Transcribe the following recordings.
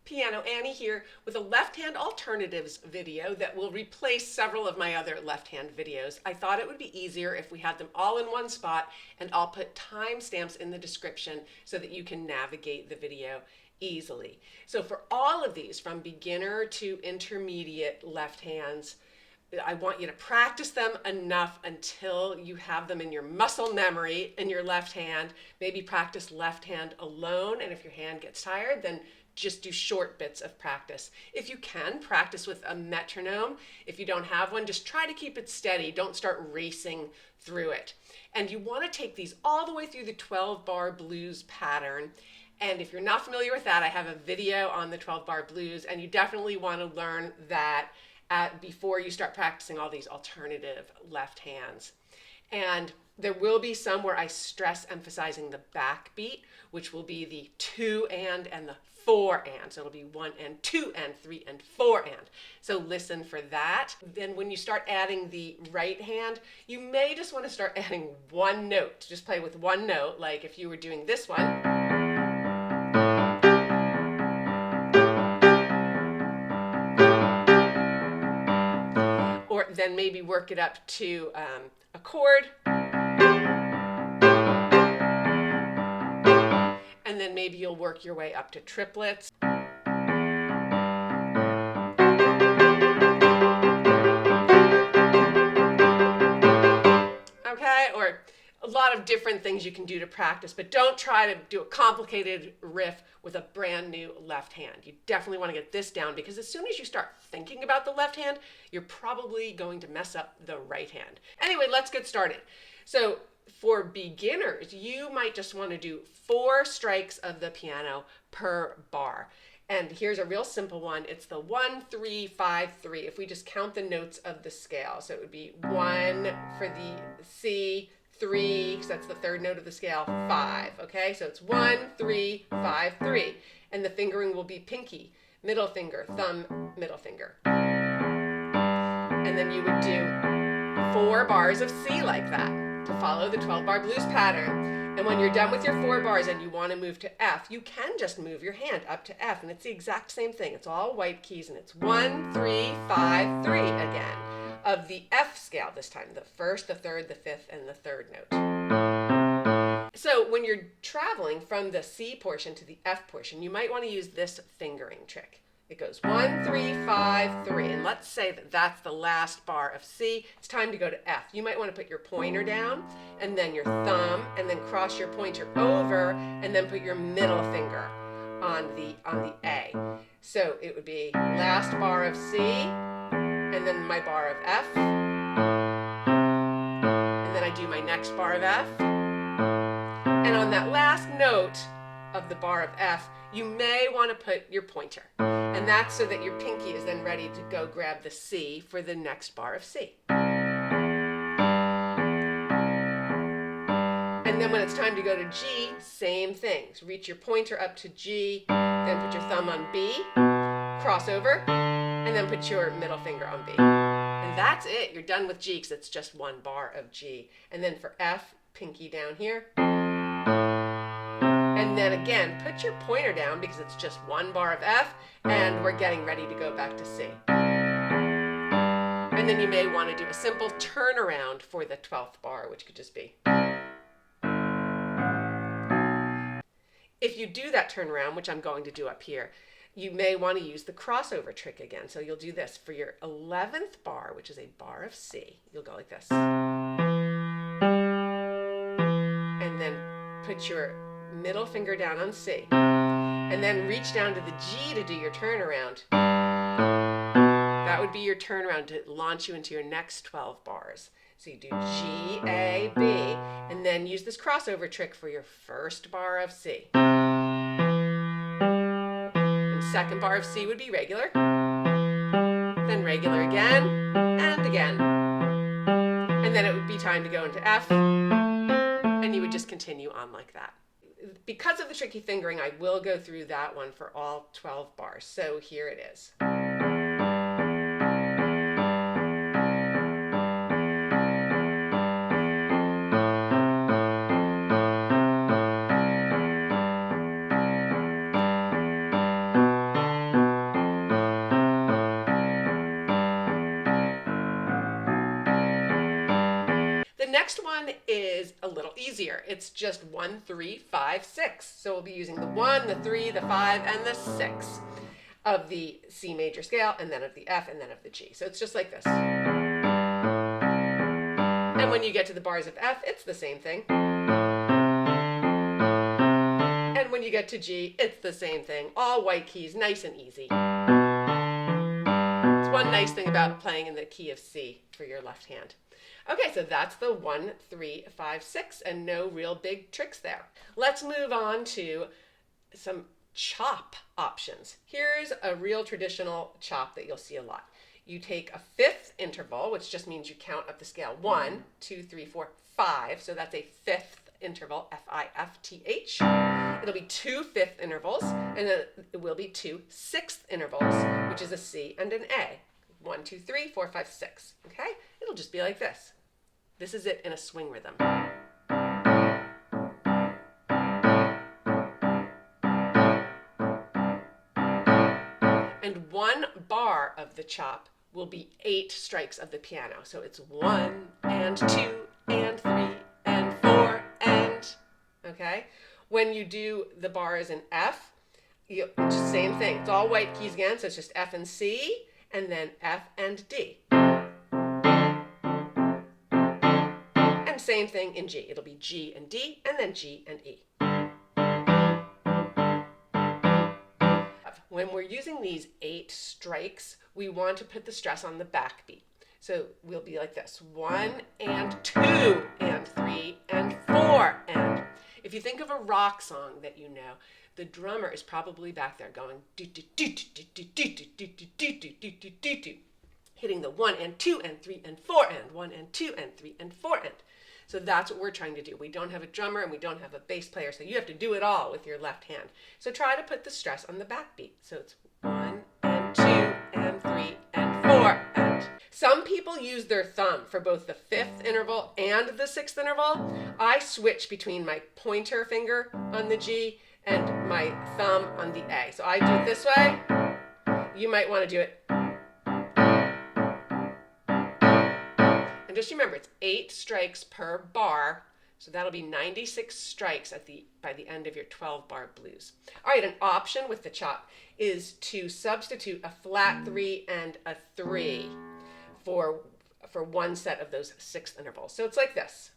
Piano Annie here with a left-hand alternatives video that will replace several of my other left-hand videos. I thought it would be easier if we had them all in one spot, and I'll put timestamps in the description so that you can navigate the video easily. So for all of these, from beginner to intermediate left hands, I want you to practice them enough until you have them in your muscle memory in your left hand. Maybe practice left hand alone, and if your hand gets tired, then just do short bits of practice. If you can, practice with a metronome. If you don't have one, just try to keep it steady. Don't start racing through it. And you want to take these all the way through the 12-bar blues pattern. And if you're not familiar with that, I have a video on the 12-bar blues, and you definitely want to learn that before you start practicing all these alternative left hands. And there will be some where I stress emphasizing the backbeat, which will be the 2 and the 4 and. So it'll be 1 and 2 and 3 and 4 and. So listen for that. Then when you start adding the right hand, you may just want to start adding one note. Just play with one note, like if you were doing this one. Or then maybe work it up to a chord. And then maybe you'll work your way up to triplets. Okay, or a lot of different things you can do to practice, but don't try to do a complicated riff with a brand new left hand. You definitely want to get this down, because as soon as you start thinking about the left hand, you're probably going to mess up the right hand. Anyway, let's get started. So for beginners, you might just want to do 4 strikes of the piano per bar. And here's a real simple one. It's the 1, 3, 5, 3. If we just count the notes of the scale. So it would be 1 for the C, 3, because that's the 3rd note of the scale, 5. Okay, so it's 1, 3, 5, 3. And the fingering will be pinky, middle finger, thumb, middle finger. And then you would do 4 bars of C like that to follow the 12-bar blues pattern. And when you're done with your 4 bars and you want to move to F, you can just move your hand up to F, and it's the exact same thing. It's all white keys, and it's 1, 3, 5, 3 again, of the F scale this time, the 1st, the 3rd, the 5th, and the 3rd note. So when you're traveling from the C portion to the F portion, you might want to use this fingering trick. It goes 1, 3, 5, 3, and let's say that that's the last bar of C. It's time to go to F. You might want to put your pointer down, and then your thumb, and then cross your pointer over, and then put your middle finger on the A. So it would be last bar of C, and then my bar of F, and then I do my next bar of F, and on that last note of the bar of F, you may want to put your pointer, and that's so that your pinky is then ready to go grab the C for the next bar of C. And then when it's time to go to G, same things. Reach your pointer up to G, then put your thumb on B, cross over, and then put your middle finger on B. And that's it. You're done with G, because it's just 1 bar of G. And then for F, pinky down here. And then again, put your pointer down, because it's just 1 bar of F, and we're getting ready to go back to C. And then you may want to do a simple turnaround for the 12th bar, which could just be. If you do that turnaround, which I'm going to do up here, you may want to use the crossover trick again. So you'll do this for your 11th bar, which is a bar of C. You'll go like this. And then put your middle finger down on C, and then reach down to the G to do your turnaround. That would be your turnaround to launch you into your next 12 bars. So you do G, A, B, and then use this crossover trick for your 1st bar of C. And 2nd bar of C would be regular, then regular again, and again. And then it would be time to go into F, and you would just continue on like that. Because of the tricky fingering, I will go through that one for all 12 bars. So here it is. next one is a little easier. It's just 1, 3, 5, 6. So we'll be using the 1, the 3, the 5, and the 6 of the C major scale, and then of the F, and then of the G. So it's just like this. And when you get to the bars of F, it's the same thing. And when you get to G, it's the same thing. All white keys, nice and easy. It's one nice thing about playing in the key of C for your left hand. Okay, so that's the 1, 3, 5, 6, and no real big tricks there. Let's move on to some chop options. Here's a real traditional chop that you'll see a lot. You take a fifth interval, which just means you count up the scale 1, 2, 3, 4, 5. So that's a fifth interval, F-I-F-T-H. It'll be 2 fifth intervals, and then it will be 2 sixth intervals, which is a C and an A. 1, 2, 3, 4, 5, 6. Okay? It'll just be like this. This is it in a swing rhythm. And one bar of the chop will be 8 strikes of the piano. So it's 1 and 2 and 3 and 4 and, okay? When you do the bars in F, just same thing. It's all white keys again, so it's just F and C, and then F and D. And same thing in G. It'll be G and D, and then G and E. When we're using these 8 strikes, we want to put the stress on the backbeat. So we'll be like this: 1 and 2 and 3 and 4 and. If you think of a rock song that you know, the drummer is probably back there going do do do do do do do do do do do do do do do, hitting the 1 and 2 and 3 and 4 and 1 and 2 and 3 and 4 and. So that's what we're trying to do. We don't have a drummer and we don't have a bass player, so you have to do it all with your left hand. So try to put the stress on the backbeat. So it's 1 and 2 and 3 and 4 and. Some people use their thumb for both the 5th interval and the 6th interval. I switch between my pointer finger on the G and my thumb on the A. So I do it this way. You might want to do it. And just remember, it's 8 strikes per bar, so that'll be 96 strikes by the end of your 12-bar blues. All right, an option with the chop is to substitute a flat 3 and a 3 for one set of those 6th intervals. So it's like this.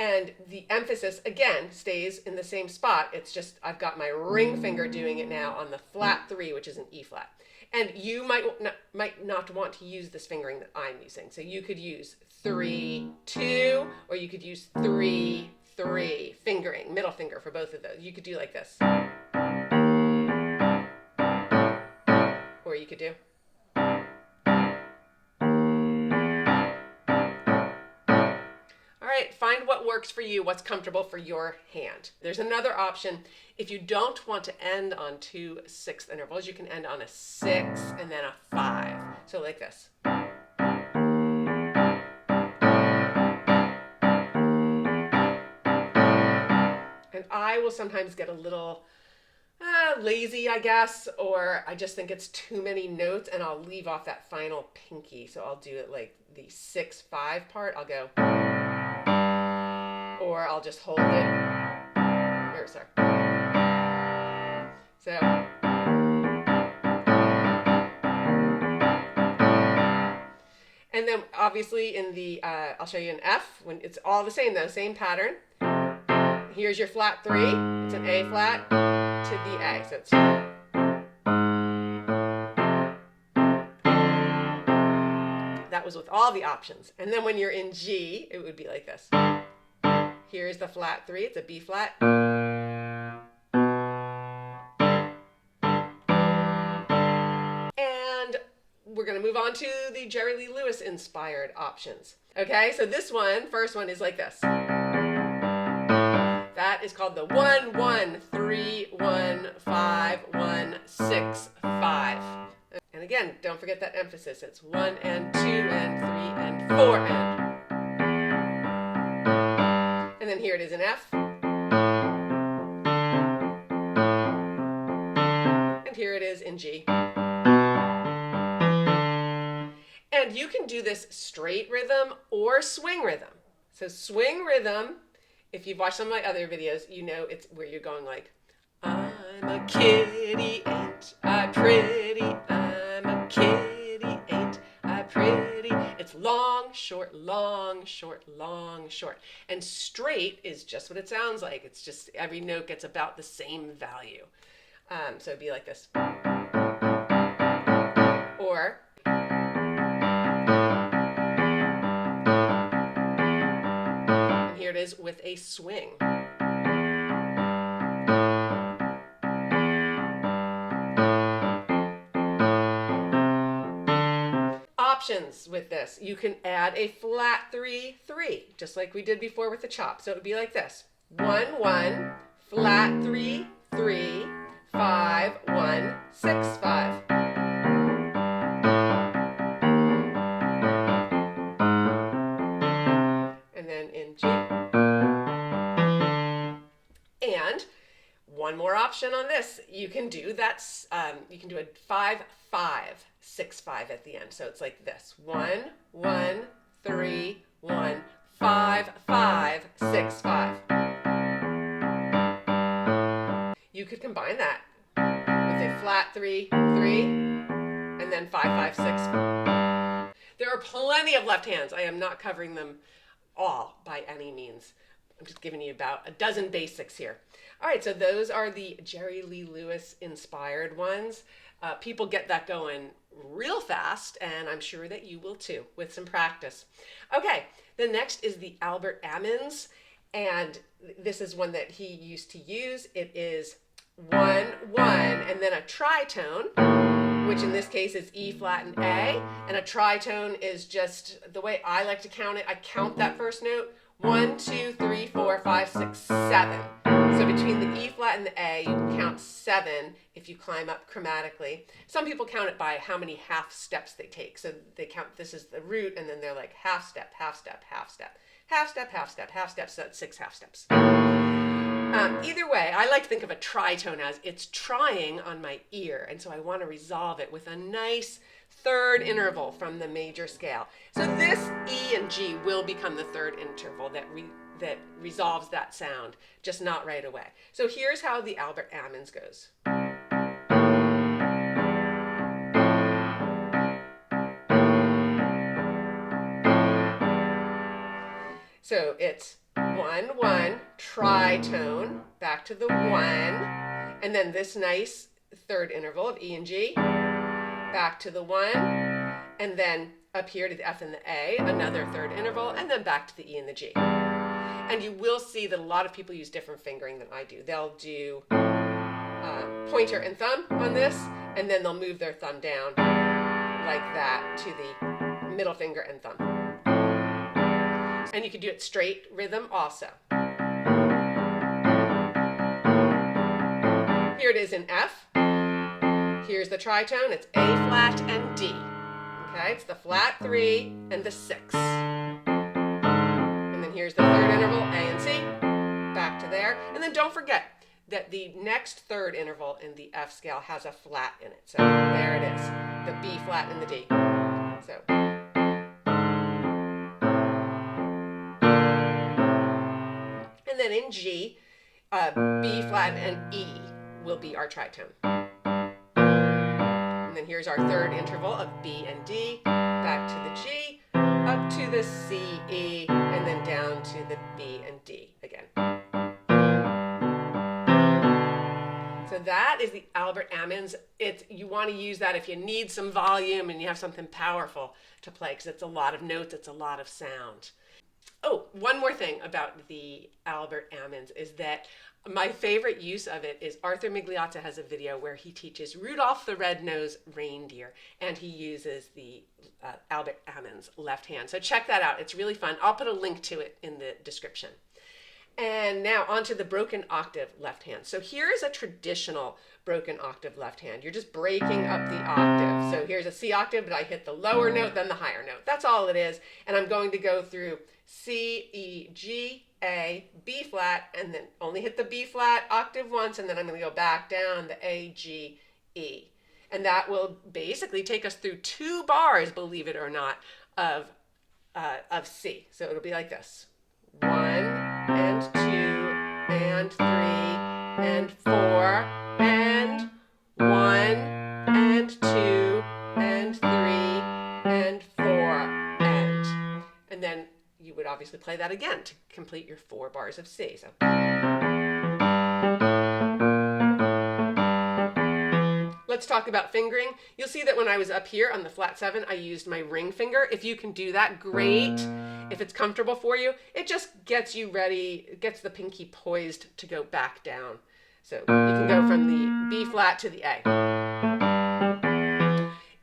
And the emphasis, again, stays in the same spot. It's just I've got my ring finger doing it now on the flat 3, which is an E flat. And you might not want to use this fingering that I'm using. So you could use 3, 2, or you could use 3, 3, fingering, middle finger for both of those. You could do like this. Or you could do. All right, find what works for you, what's comfortable for your hand. There's another option. If you don't want to end on 2 6th intervals, you can end on a 6 and then a 5. So like this. And I will sometimes get a little lazy, I guess, or I just think it's too many notes and I'll leave off that final pinky. So I'll do it like the 6 5 part. I'll go, or I'll just hold it. Or sorry. So and then obviously in the I'll show you an F when it's all the same though, same pattern. Here's your flat 3. It's an A flat to the A. So it's that was with all the options. And then when you're in G, it would be like this. Here's the flat 3. It's a B flat. And we're going to move on to the Jerry Lee Lewis inspired options. Okay, so this one, first one is like this. That is called the 1 1 3 1 5 1 6 5. And again, don't forget that emphasis. It's 1 and 2 and 3 and 4 and. And then here it is in F. And you can do this straight rhythm or swing rhythm. So swing rhythm, if you've watched some of my other videos, you know it's where you're going like, I'm a kitty, ain't I pretty? I'm a kitty, ain't I pretty? It's long, short, long, short, long, short. And straight is just what it sounds like. It's just every note gets about the same value. So it'd be like this. Or and here it is with a swing. Options with this. You can add a flat 3-3, just like we did before with the chop. So it would be like this. 1-1, flat 3-3, 5-1, 6-5. And then in G. And one more option on this. You can do that. You can do a 5-5, 6-5 at the end. So it's like this: 1-1, 3-1, 5-5, 6-5. You could combine that with a flat 3-3 and then 5-5-6. There are plenty of left hands. I am not covering them all by any means. I'm just giving you about a dozen basics here. All right, so those are the Jerry Lee Lewis inspired ones. People get that going real fast, and I'm sure that you will too with some practice. Okay, the next is the Albert Ammons, and this is one that he used to use. It is 1-1 and then a tritone, which in this case is E flat and A, and a tritone is just the way I like to count it. I count that first note: 1, 2, 3, 4, 5, 6, 7. So between the E flat and the A, you can count 7 if you climb up chromatically. Some people count it by how many half steps they take. So they count, this is the root, and then they're like half step, half step, half step, half step, half step, half step. So that's 6 half steps. Either way, I like to think of a tritone as it's trying on my ear, and so I want to resolve it with a nice third interval from the major scale. So this E and G will become the third interval that resolves that sound, just not right away. So here's how the Albert Ammons goes. So it's 1-1, tritone, back to the 1, and then this nice third interval of E and G, back to the 1, and then up here to the F and the A, another third interval, and then back to the E and the G. And you will see that a lot of people use different fingering than I do. They'll do pointer and thumb on this, and then they'll move their thumb down like that to the middle finger and thumb. And you can do it straight rhythm also. Here it is in F. Here's the tritone. It's A flat and D. Okay, it's the flat 3 and the 6. And then here's the third interval, A and C. Back to there. And then don't forget that the next third interval in the F scale has a flat in it. So there it is, the B flat and the D. So. And then in G, B flat and E will be our tritone. And then here's our third interval of B and D, back to the G, up to the C, E, and then down to the B and D again. So that is the Albert Ammons. You want to use that if you need some volume and you have something powerful to play, because it's a lot of notes, it's a lot of sound. Oh, one more thing about the Albert Ammons is that my favorite use of it is Arthur Migliozza has a video where he teaches Rudolph the Red-Nosed Reindeer, and he uses the Albert Ammons left hand. So check that out. It's really fun. I'll put a link to it in the description. And now onto the broken octave left hand. So here is a traditional broken octave left hand. You're just breaking up the octave. So here's a C octave, but I hit the lower note, then the higher note. That's all it is. And I'm going to go through C, E, G, A, B flat, and then only hit the B flat octave once, and then I'm going to go back down the A, G, E. And that will basically take us through 2 bars, believe it or not, of C. So it'll be like this. 1 and 2 and 3 and 4 and 1 and 2 and 3 and 4 and then you would obviously play that again to complete your 4 bars of C. So let's talk about fingering. You'll see that when I was up here on the flat 7, I used my ring finger. If you can do that, great. If it's comfortable for you, it just gets you ready, it gets the pinky poised to go back down. So you can go from the B flat to the A.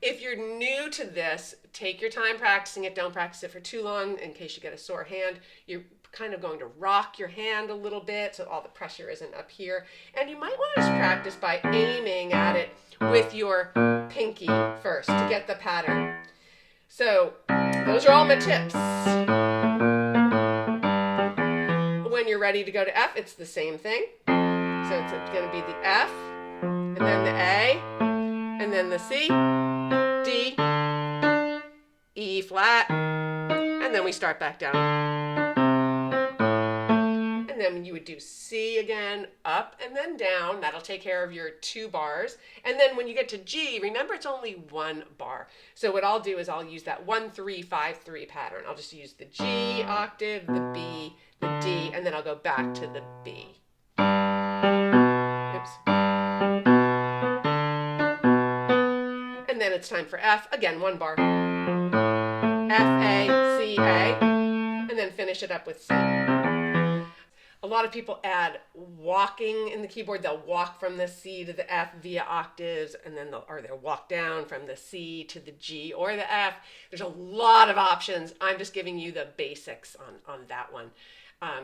If you're new to this, take your time practicing it. Don't practice it for too long in case you get a sore hand. You're kind of going to rock your hand a little bit so all the pressure isn't up here. And you might want to just practice by aiming at it with your pinky first to get the pattern. So those are all my tips. When you're ready to go to F, it's the same thing. So it's going to be the F, and then the A, and then the C, D, E flat, and then we start back down. And then you would do C again, up and then down. That'll take care of your 2 bars. And then when you get to G, remember it's only 1 bar. So what I'll do is I'll use that 1-3-5-3 pattern. I'll just use the G octave, the B, the D, and then I'll go back to the B. Oops. And then it's time for F. Again, 1 bar. F, A, C, A. And then finish it up with C. A lot of people add walking in the keyboard. They'll walk from the C to the F via octaves, and then they'll walk down from the C to the G or the F. There's a lot of options. I'm just giving you the basics on that one.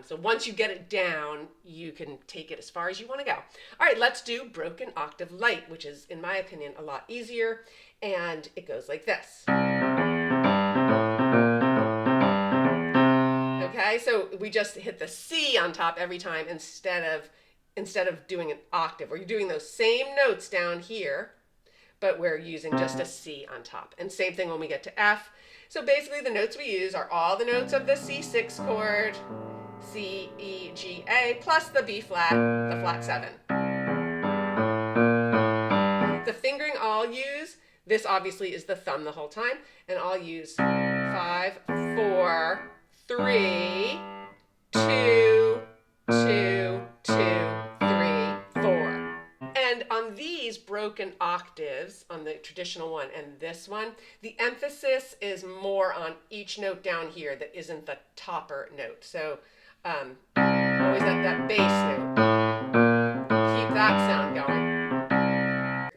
So once you get it down, you can take it as far as you want to go. All right, let's do broken octave light, which is, in my opinion, a lot easier. And it goes like this. Okay, so we just hit the C on top every time instead of doing an octave. We're doing those same notes down here, but we're using just a C on top. And same thing when we get to F. So basically the notes we use are all the notes of the C6 chord, C, E, G, A, plus the B flat, the flat 7. The fingering I'll use, this obviously is the thumb the whole time, and I'll use 5, 4, 3, 2, 2, 2, 3, 4. And on these broken octaves, on the traditional one and this one, the emphasis is more on each note down here that isn't the topper note. So always that bass note. Keep that sound going.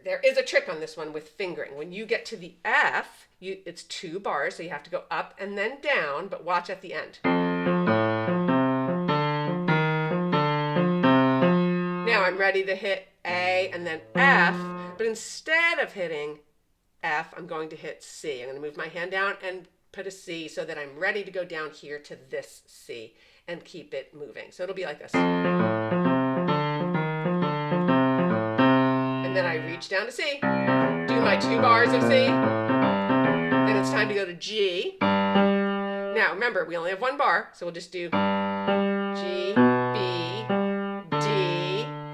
There is a trick on this one with fingering. When you get to the F, it's 2 bars, so you have to go up and then down, but watch at the end. Now I'm ready to hit A and then F, but instead of hitting F, I'm going to hit C. I'm going to move my hand down and put a C so that I'm ready to go down here to this C and keep it moving. So it'll be like this. And then I reach down to C, do my 2 bars of C, then it's time to go to G. Now remember, we only have 1 bar, so we'll just do G, B, D,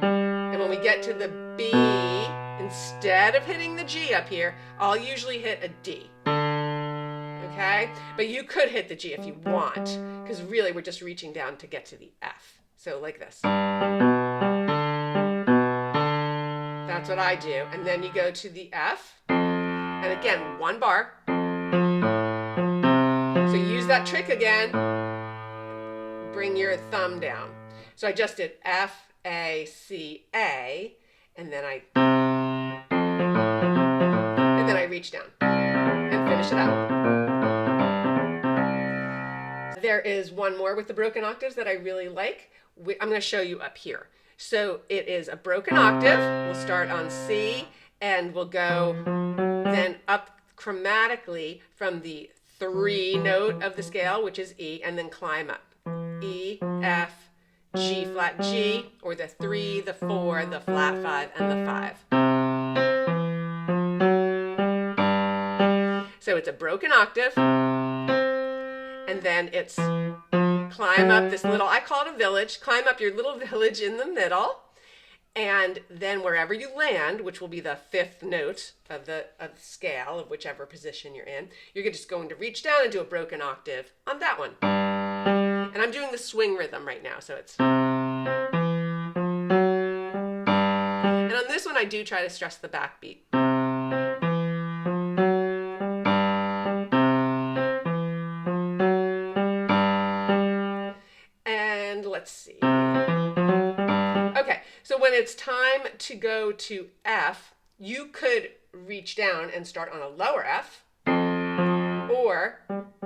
and when we get to the B, instead of hitting the G up here, I'll usually hit a D. Okay? But you could hit the G if you want, because really we're just reaching down to get to the F. So like this. That's what I do. And then you go to the F, and again, 1 bar. So use that trick again. Bring your thumb down. So I just did F, A, C, A, and then I reach down and finish it up. There is one more with the broken octaves that I really like. I'm going to show you up here. So it is a broken octave. We'll start on C and we'll go then up chromatically from the 3 note of the scale, which is E, and then climb up. E, F, G flat G, or the 3, the 4, the flat 5, and the 5. So it's a broken octave, and then it's climb up this little, I call it a village, climb up your little village in the middle, and then wherever you land, which will be the fifth note of the scale of whichever position you're in, you're just going to reach down and do a broken octave on that one. And I'm doing the swing rhythm right now, so it's... And on this one, I do try to stress the backbeat. And let's see. Okay, so when it's time to go to F, you could reach down and start on a lower F, or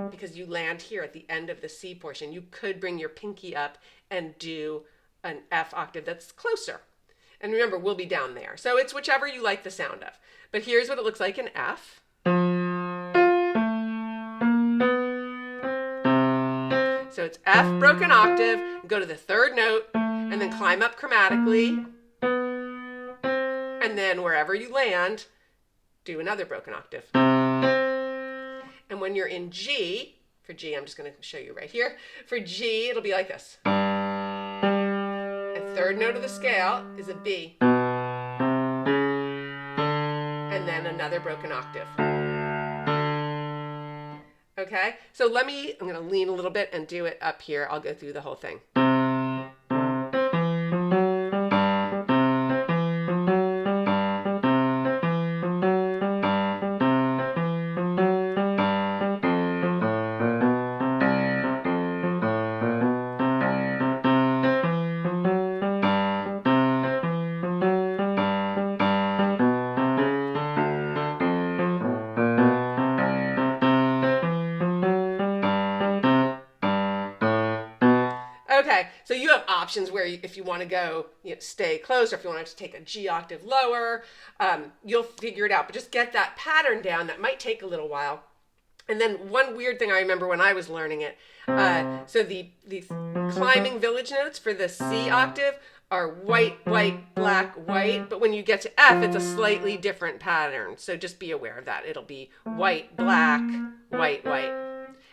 because you land here at the end of the C portion, you could bring your pinky up and do an F octave that's closer. And remember, we'll be down there. So it's whichever you like the sound of. But here's what it looks like in F. So it's F broken octave, go to the third note, and then climb up chromatically. And then wherever you land, do another broken octave. And when you're in G, for G, I'm just going to show you right here. For G, it'll be like this. And third note of the scale is a B. And then another broken octave. Okay, so I'm going to lean a little bit and do it up here. I'll go through the whole thing. Okay, so you have options where if you want to go, stay close, or if you want to take a G octave lower, you'll figure it out. But just get that pattern down. That might take a little while. And then one weird thing I remember when I was learning it, so the climbing village notes for the C octave are white, white, black, white. But when you get to F, it's a slightly different pattern. So just be aware of that. It'll be white, black, white, white.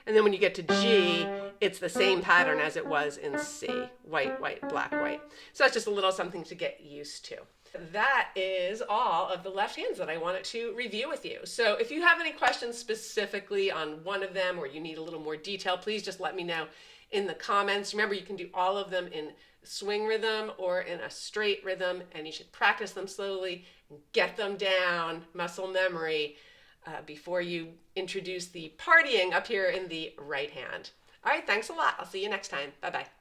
And then when you get to G, it's the same pattern as it was in C. White, white, black, white. So that's just a little something to get used to. That is all of the left hands that I wanted to review with you. So if you have any questions specifically on one of them, or you need a little more detail, please just let me know in the comments. Remember, you can do all of them in swing rhythm or in a straight rhythm, and you should practice them slowly and get them down, muscle memory, before you introduce the partying up here in the right hand. All right, thanks a lot. I'll see you next time. Bye-bye.